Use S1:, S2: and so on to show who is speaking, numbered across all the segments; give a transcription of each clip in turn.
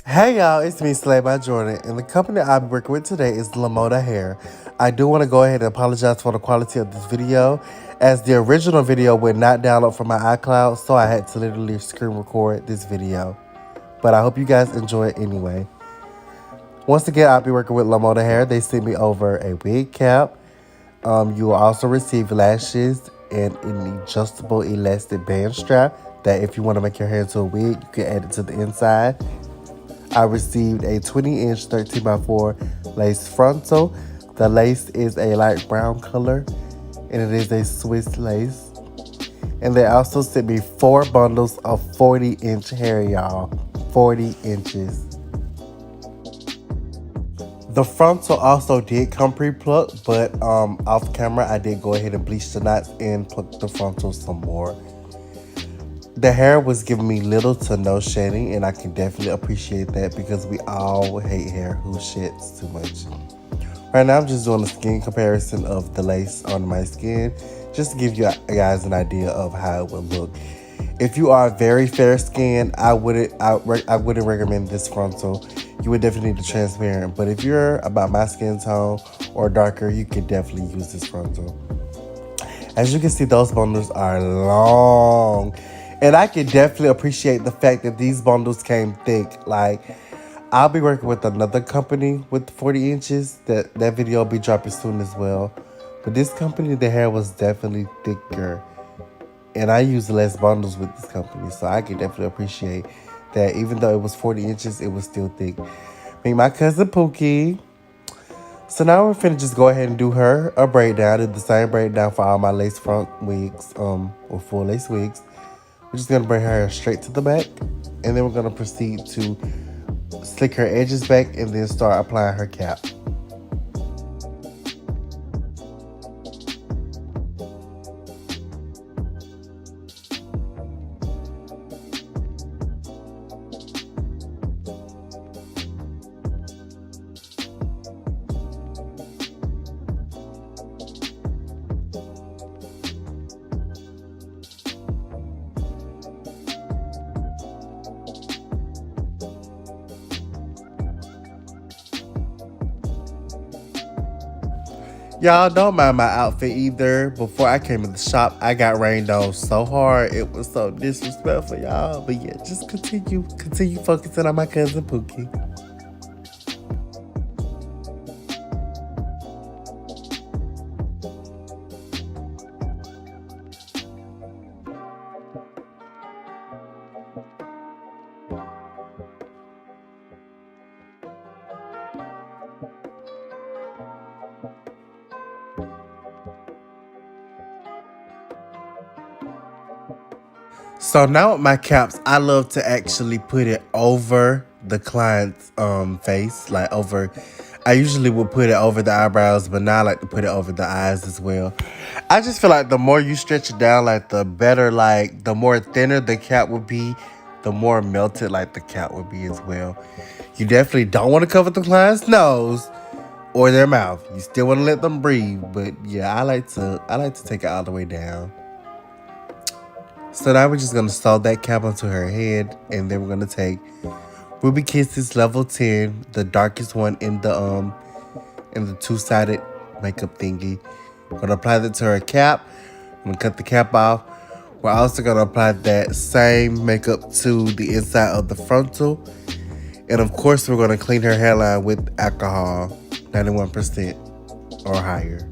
S1: Hey y'all, it's me, Slay by Jordan, and the company I'll be working with today is LeModa Hair. I do want to go ahead and apologize for the quality of this video, as the original video would not download from my iCloud, so I had to literally screen record this video. But I hope you guys enjoy it anyway. Once again, I'll be working with LeModa Hair. They sent me over a wig cap. You will also receive lashes and an adjustable elastic band strap that if you want to make your hair into a wig, you can add it to the inside. I received a 20-inch 13x4 lace frontal. The lace is a light brown color, and it is a Swiss lace. And they also sent me 4 bundles of 40-inch hair, y'all. 40 inches. The frontal also did come pre-plucked, but off camera, I did go ahead and bleach the knots and pluck the frontal some more. The hair was giving me little to no shedding, and I can definitely appreciate that because we all hate hair who sheds too much. Right now, I'm just doing a skin comparison of the lace on my skin, just to give you guys an idea of how it would look. If you are very fair skinned, I wouldn't recommend this frontal. You would definitely need the transparent. But if you're about my skin tone or darker, you could definitely use this frontal. As you can see, those bundles are long. And I can definitely appreciate the fact that these bundles came thick. Like, I'll be working with another company with 40 inches. That video will be dropping soon as well. But this company, the hair was definitely thicker. And I use less bundles with this company. So I can definitely appreciate that even though it was 40 inches, it was still thick. Meet my cousin Pookie. So now we're finna just go ahead and do her a breakdown. Do the same breakdown for all my lace front wigs, or full lace wigs. We're just gonna bring her hair straight to the back, and then we're gonna proceed to slick her edges back and then start applying her cap. Y'all don't mind my outfit either. Before I came in the shop, I got rained on so hard. It was so disrespectful, y'all. But yeah, just continue focusing on my cousin Pookie. So now with my caps, I love to actually put it over the client's face, like over. I usually would put it over the eyebrows, but now I like to put it over the eyes as well. I just feel like the more you stretch it down, like the better, like the more thinner the cap would be, the more melted like the cap would be as well. You definitely don't want to cover the client's nose or their mouth. You still want to let them breathe, but yeah, I like to take it all the way down. So now we're just gonna sew that cap onto her head, and then we're gonna take Ruby Kisses level 10, the darkest one in the two-sided makeup thingy. We're gonna apply that to her cap. I'm gonna cut the cap off. We're also gonna apply that same makeup to the inside of the frontal. And of course, we're gonna clean her hairline with alcohol, 91% or higher.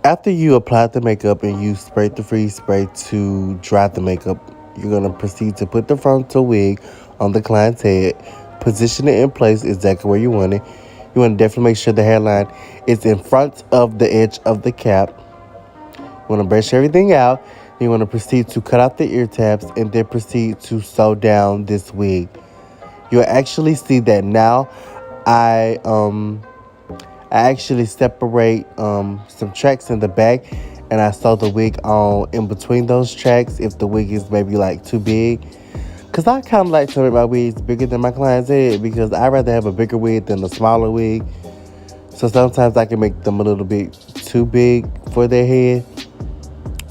S1: After you apply the makeup and you spray the freeze spray to dry the makeup, you're going to proceed to put the frontal wig on the client's head, position it in place exactly where you want it. You want to definitely make sure the hairline is in front of the edge of the cap. You want to brush everything out. You want to proceed to cut out the ear tabs and then proceed to sew down this wig. You'll actually see that now I actually separate some tracks in the back, and I sew the wig on in between those tracks if the wig is maybe like too big. Cause I kind of like to make my wigs bigger than my client's head because I rather have a bigger wig than a smaller wig. So sometimes I can make them a little bit too big for their head.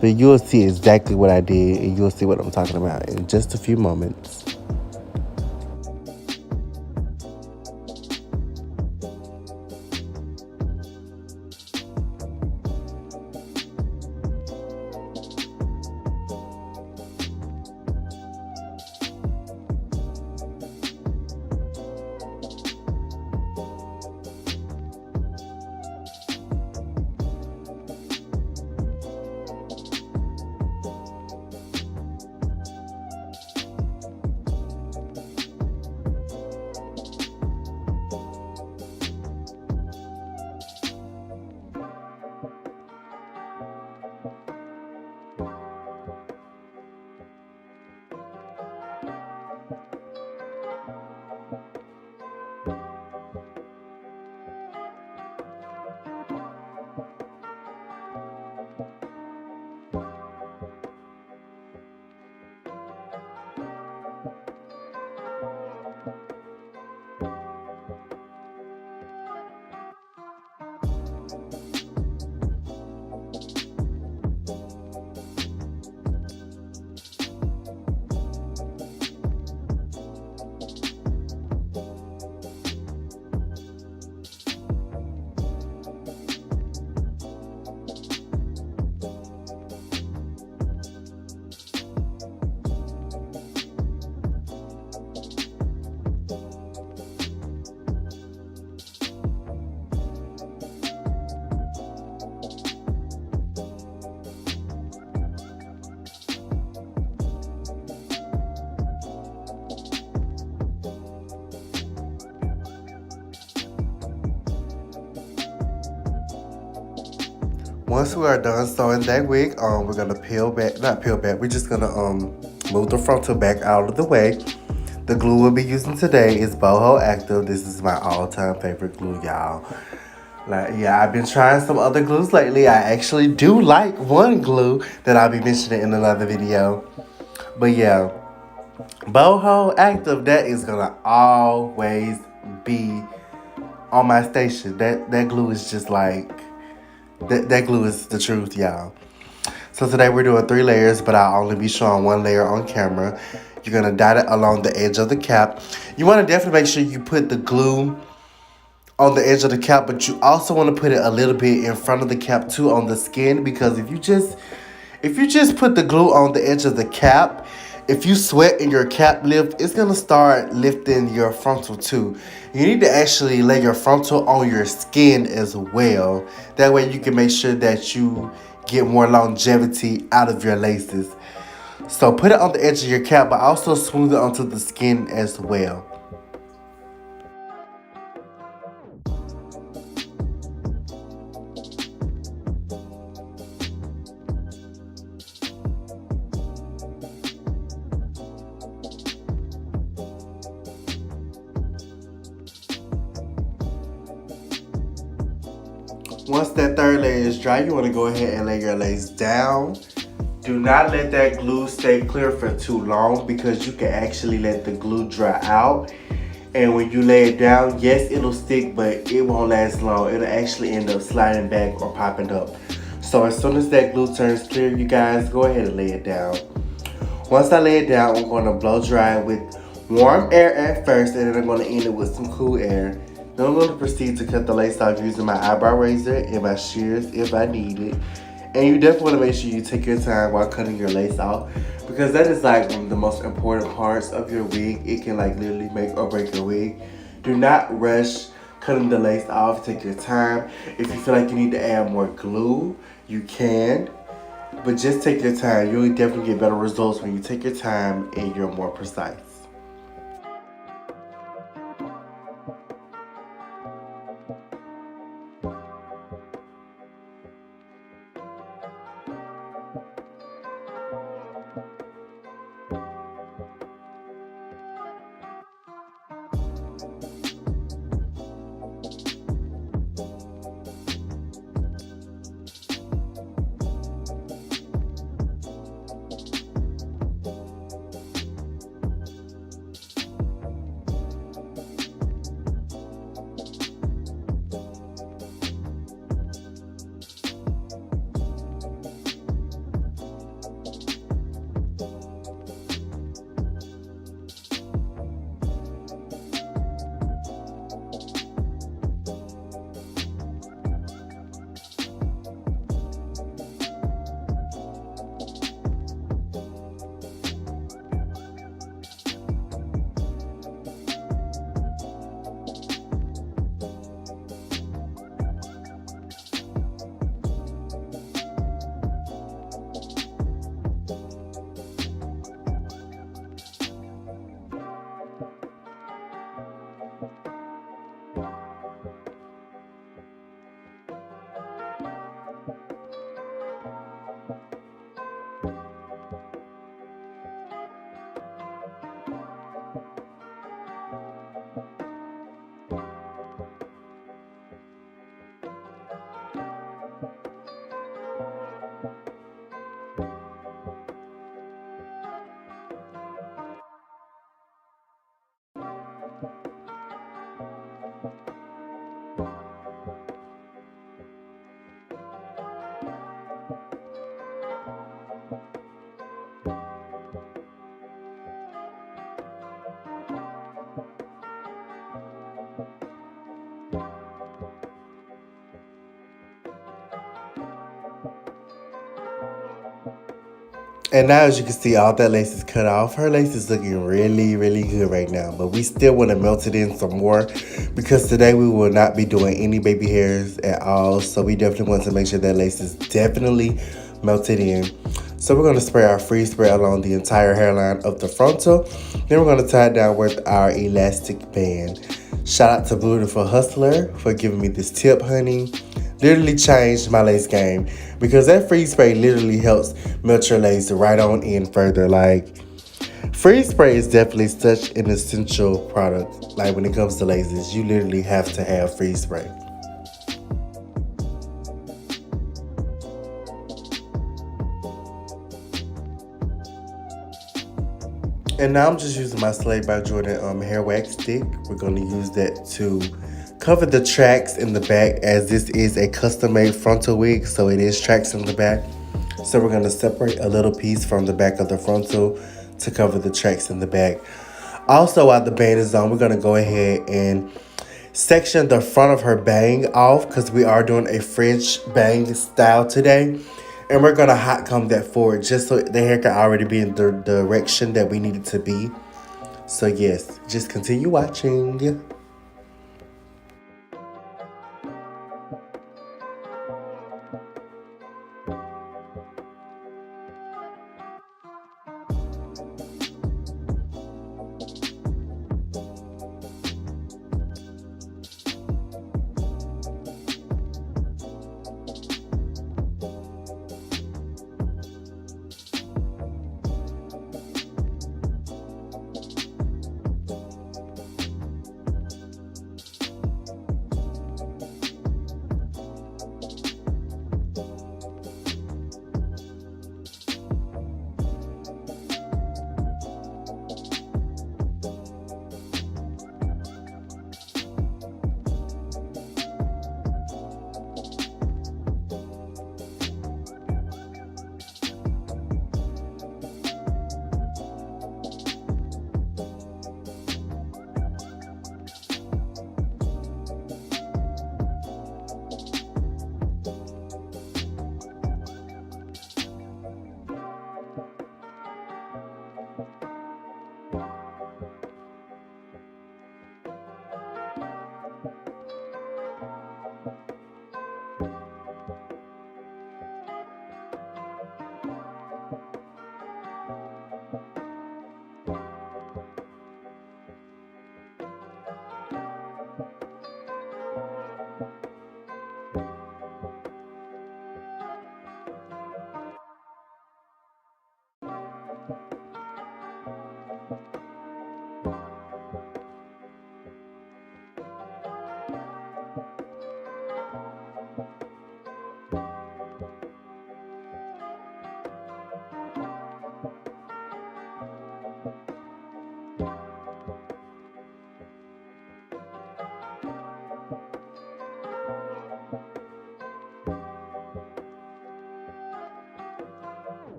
S1: But you'll see exactly what I did, and you'll see what I'm talking about in just a few moments. Once we are done sewing that wig on, we're gonna peel back, not peel back, we're just gonna move the frontal back out of the way. The glue we'll be using today is Boho Active. This is my all-time favorite glue, y'all. Like, yeah, I've been trying some other glues lately. I actually do like one glue that I'll be mentioning in another video. But yeah, Boho Active, that is gonna always be on my station. That glue is just like, that glue is the truth, y'all. So today we're doing 3 layers, but I'll only be showing 1 layer on camera. You're gonna dot it along the edge of the cap. You wanna definitely make sure you put the glue on the edge of the cap, but you also wanna put it a little bit in front of the cap too on the skin, because if you just put the glue on the edge of the cap, if you sweat and your cap lift, it's gonna start lifting your frontal too. You need to actually lay your frontal on your skin as well. That way you can make sure that you get more longevity out of your laces. So put it on the edge of your cap, but also smooth it onto the skin as well. Once that 3rd layer is dry, you want to go ahead and lay your lace down. Do not let that glue stay clear for too long, because you can actually let the glue dry out. And when you lay it down, yes, it'll stick, but it won't last long. It'll actually end up sliding back or popping up. So as soon as that glue turns clear, you guys, go ahead and lay it down. Once I lay it down, I'm going to blow dry it with warm air at first, and then I'm going to end it with some cool air. Then I'm going to proceed to cut the lace off using my eyebrow razor and my shears if I need it. And you definitely want to make sure you take your time while cutting your lace off, because that is like one of the most important parts of your wig. It can like literally make or break your wig. Do not rush cutting the lace off. Take your time. If you feel like you need to add more glue, you can. But just take your time. You'll definitely get better results when you take your time and you're more precise. And now as you can see, all that lace is cut off. Her lace is looking really, really good right now. But we still want to melt it in some more because today we will not be doing any baby hairs at all. So we definitely want to make sure that lace is definitely melted in. So we're going to spray our freeze spray along the entire hairline of the frontal. Then we're going to tie it down with our elastic band. Shout out to Beautiful Hustler for giving me this tip, honey. Literally changed my lace game because that freeze spray literally helps melt your lace right on in further. Like, freeze spray is definitely such an essential product. Like, when it comes to laces, you literally have to have freeze spray. And now I'm just using my Slade by Jordan hair wax stick. We're going to use that to cover the tracks in the back, as this is a custom-made frontal wig, so it is tracks in the back. So we're going to separate a little piece from the back of the frontal to cover the tracks in the back. Also, while the band is on, we're going to go ahead and section the front of her bang off because we are doing a French bang style today. And we're going to hot comb that forward just so the hair can already be in the direction that we need it to be. So yes, just continue watching.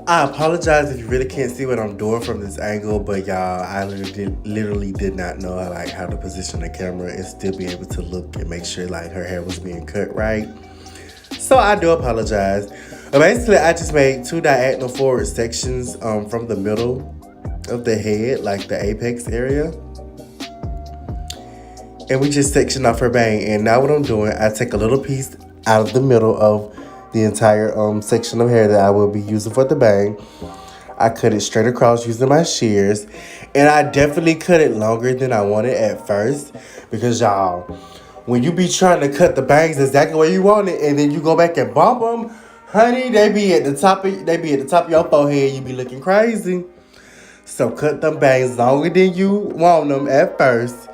S1: I apologize if you really can't see what I'm doing from this angle, but y'all, I literally did not know how to position the camera and still be able to look and make sure like her hair was being cut right. So I do apologize. But basically, I just made two diagonal forward sections from the middle of the head, like the apex area. And we just section off her bang. And now what I'm doing, I take a little piece out of the middle of the entire section of hair that I will be using for the bang. I cut it straight across using my shears. And I definitely cut it longer than I wanted at first. Because y'all, when you be trying to cut the bangs exactly where you want it, and then you go back and bump them, honey, they be at the top of your forehead. You be looking crazy. So cut them bangs longer than you want them at first.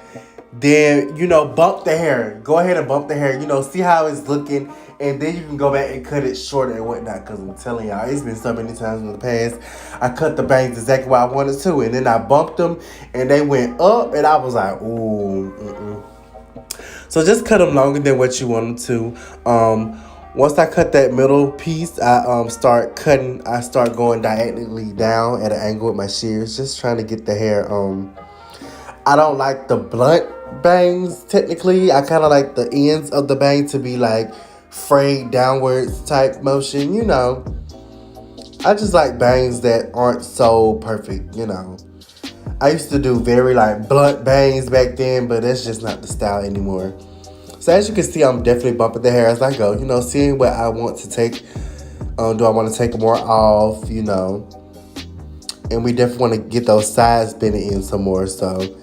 S1: Then, bump the hair. Go ahead and bump the hair. See how it's looking. And then you can go back and cut it shorter and whatnot. Because I'm telling y'all, it's been so many times in the past. I cut the bangs exactly where I wanted to. And then I bumped them. And they went up. And I was like, ooh. So just cut them longer than what you want them to. Once I cut that middle piece, I start going diagonally down at an angle with my shears. Just trying to get the hair. I don't like the blunt bangs, technically. I kind of like the ends of the bang to be like frayed downwards type motion, I just like bangs that aren't so perfect, I used to do very like blunt bangs back then, but that's just not the style anymore. So as you can see, I'm definitely bumping the hair as I go, seeing what I want to take. Do I want to take more off, And we definitely want to get those sides bending in some more, so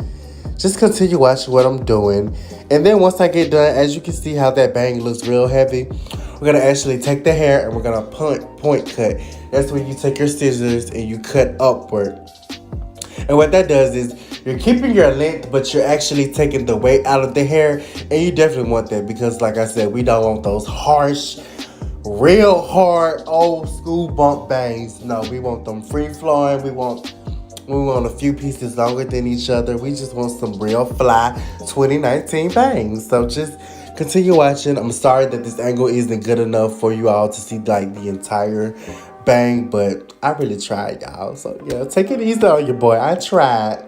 S1: just continue watching what I'm doing. And then once I get done, as you can see how that bang looks real heavy, we're going to actually take the hair and we're going to point cut. That's when you take your scissors and you cut upward. And what that does is you're keeping your length, but you're actually taking the weight out of the hair. And you definitely want that because, like I said, we don't want those harsh, real hard, old school bump bangs. No, we want them free flowing. We want a few pieces longer than each other. We just want some real fly 2019 bangs. So just continue watching. I'm sorry that this angle isn't good enough for you all to see like the entire bang, but I really tried, y'all. So yeah, take it easy on your boy. I tried.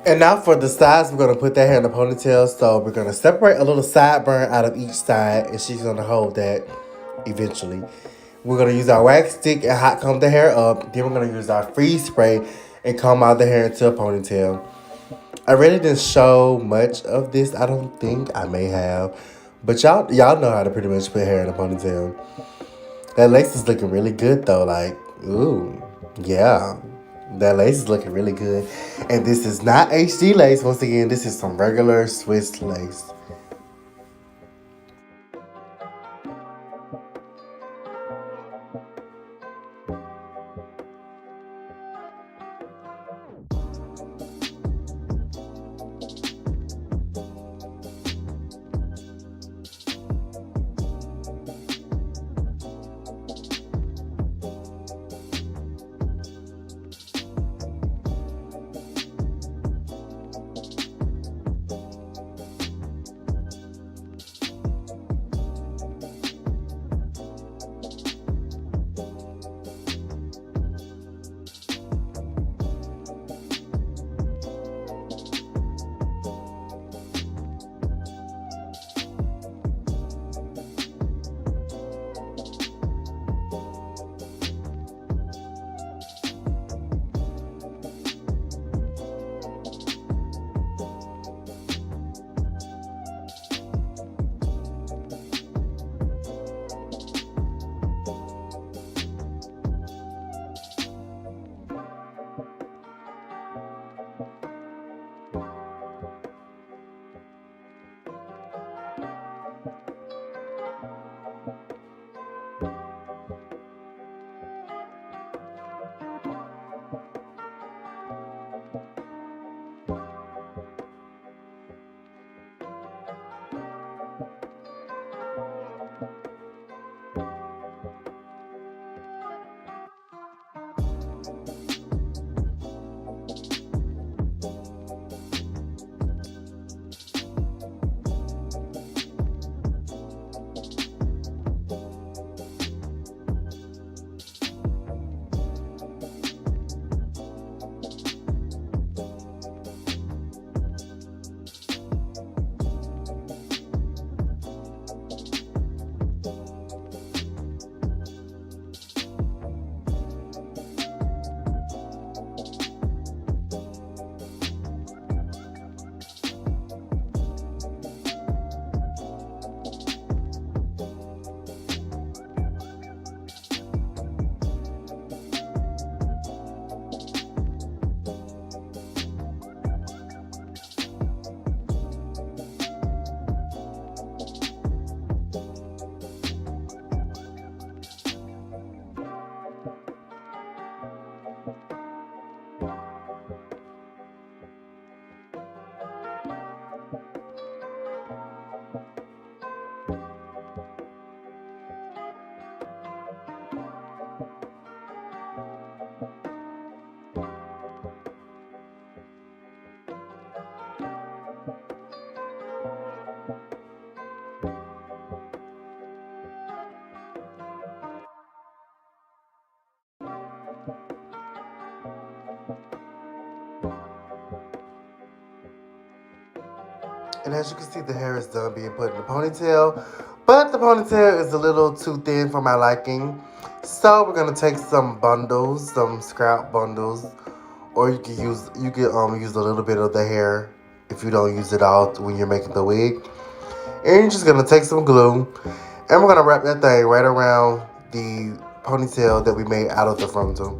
S1: And now for the sides, we're going to put that hair in a ponytail. So we're going to separate a little sideburn out of each side. And she's going to hold that eventually. We're going to use our wax stick and hot comb the hair up. Then we're going to use our freeze spray and comb out the hair into a ponytail. I really didn't show much of this. I don't think I may have. But y'all know how to pretty much put hair in a ponytail. That lace is looking really good though. Like, ooh, yeah. That lace is looking really good. And this is not HD lace. Once again, this is some regular Swiss lace. And as you can see, the hair is done being put in the ponytail. But the ponytail is a little too thin for my liking. So we're gonna take some bundles, some scrap bundles, or you can use a little bit of the hair if you don't use it all when you're making the wig. And you're just gonna take some glue and we're gonna wrap that thing right around the ponytail that we made out of the frontal.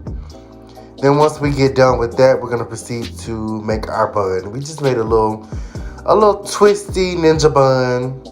S1: Then once we get done with that, we're gonna proceed to make our bun. We just made a little twisty ninja bun.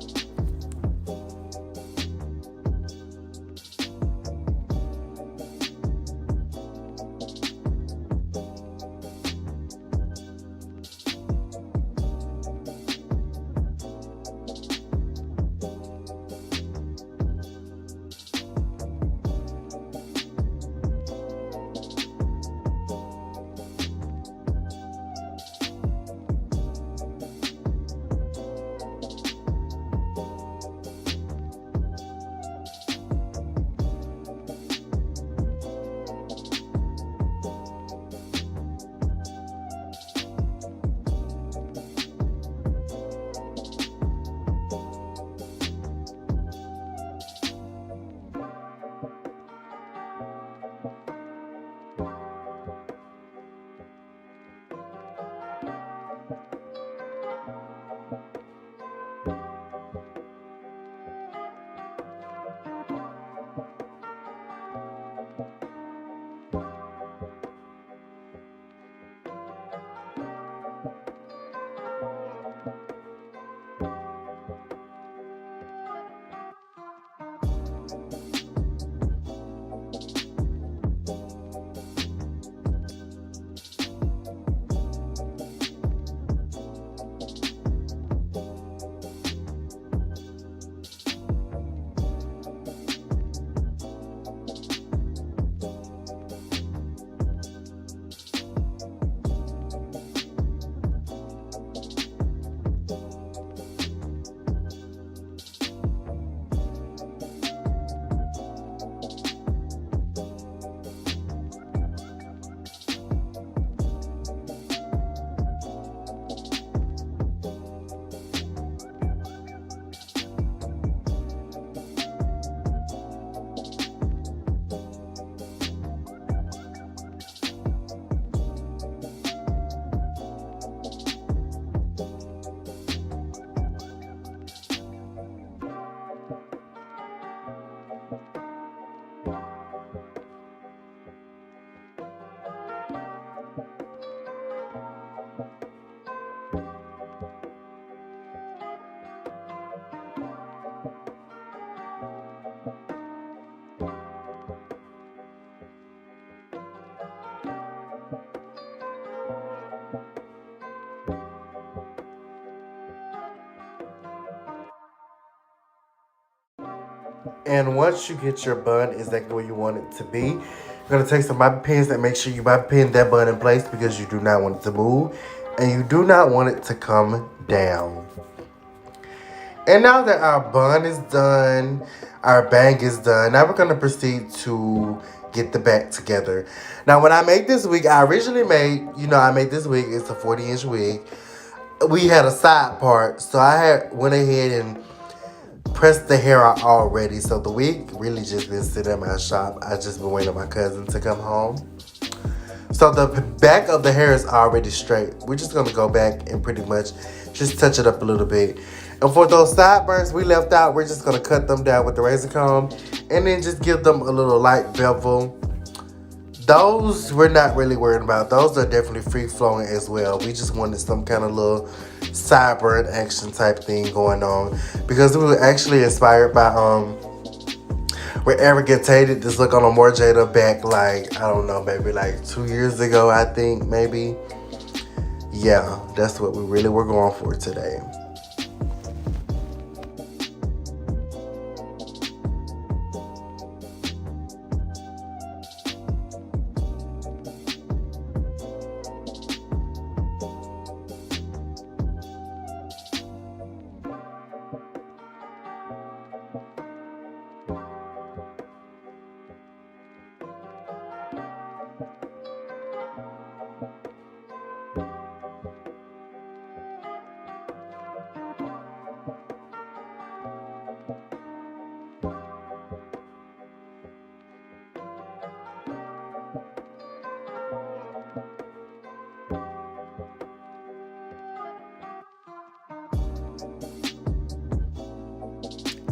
S1: And once you get your bun exactly where you want it to be, you're gonna take some bobby pins and make sure you bobby pin that bun in place because you do not want it to move and you do not want it to come down. And now that our bun is done, our bang is done, now we're gonna proceed to get the back together. Now when I made this wig, I originally I made this wig, it's a 40-inch wig. We had a side part, so went ahead and pressed the hair out already. So the wig really just been sitting in my shop. I just been waiting on my cousin to come home. So the back of the hair is already straight. We're just gonna go back and pretty much just touch it up a little bit. And for those sideburns we left out, we're just gonna cut them down with the razor comb and then just give them a little light bevel. Those we're not really worried about. Those are definitely free flowing as well. We just wanted some kind of little sideburn action type thing going on because we were actually inspired by where Erica Tated this look on a more Jada back like, I don't know, maybe like 2 years ago, I think, maybe. Yeah, that's what we really were going for today.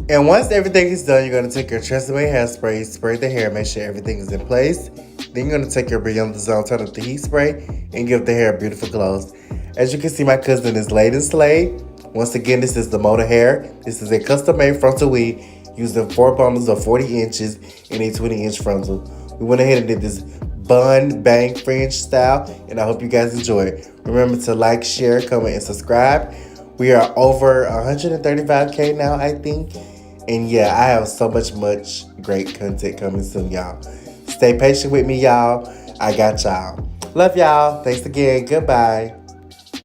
S1: And once everything is done, you're going to take your Tresemme hairspray, spray the hair, make sure everything is in place. Then you're going to take your Beyond the Zone, turn up the heat spray, and give the hair a beautiful glow. As you can see, my cousin is laid and slayed. Once again, this is LeModa Hair. This is a custom-made frontal wig using 4 bundles of 40 inches and a 20-inch frontal. We went ahead and did this bun bang fringe style, and I hope you guys enjoy it. Remember to like, share, comment, and subscribe. We are over 135K now, I think. And yeah, I have so much great content coming soon, y'all. Stay patient with me, y'all. I got y'all. Love y'all. Thanks again. Goodbye.